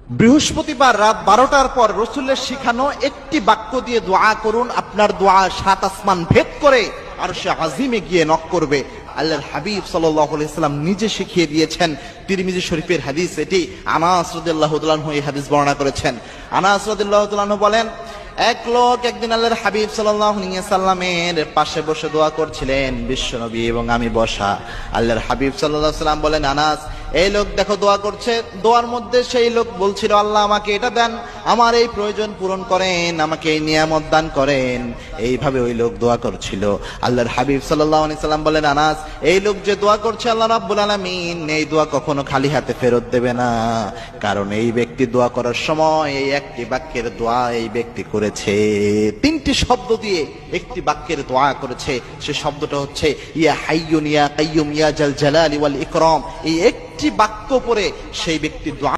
বৃহস্পতিবার রাত 12টার পর রসুলের শিখানো একটি বাক্য দিয়ে দোয়া করুন, আপনার দোয়া 7 আসমান ভেদ করে আরশে আজিমে গিয়ে নক করবে। আল্লাহর হাবিব সাল্লাল্লাহু আলাইহি সাল্লাম নিজে শিখিয়ে দিয়েছেন। তিরমিজি শরীফের হাদিস এটি। আনাস রাদিয়াল্লাহু তাআলা আনহু এই হাদিস বর্ণনা করেছেন। আনাস রাদিয়াল্লাহু তাআলা আনহু বলেন, এক লোক একদিন আল্লাহর হাবিব সাল্লাল্লাহু আলাইহি সাল্লামের পাশে বসে দোয়া করছিলেন, বিশ্বনবী এবং আমি বসা। আল্লাহর হাবিব সাল্লাল্লাহু আলাইহি সাল্লাম বলেন, আনাস, এই লোক দেখো দোয়া করছে। দোয়ার মধ্যে সেই লোক বলছিল, আল্লাহ আমাকে এটা দেন, আমার এই প্রয়োজন পূরণ করেন, আমাকে এই নিয়ামত দান করেন। এইভাবে ওই লোক দোয়া করছিল। আল্লাহর হাবিব সাল্লাল্লাহু আলাইহি সাল্লাম বলেন, আনাস, এই লোক যে দোয়া করছে, আল্লাহ রাব্বুল আলামিন এই দোয়া কখনো খালি হাতে ফেরত দেবে না, কারণ এই ব্যক্তি দোয়া করার সময় এই একটি বাক্যের দোয়া এই ব্যক্তি করেছে। 3টি শব্দ দিয়ে একটি বাক্যের দোয়া করেছে। সে শব্দটা হচ্ছে ইয়া হাইয়ুন ইয়া কাইয়ুম ইয়া জাল জালালি ওয়াল ইকরাম। এই একটি বাক্য পরে সেই ব্যক্তি দোয়া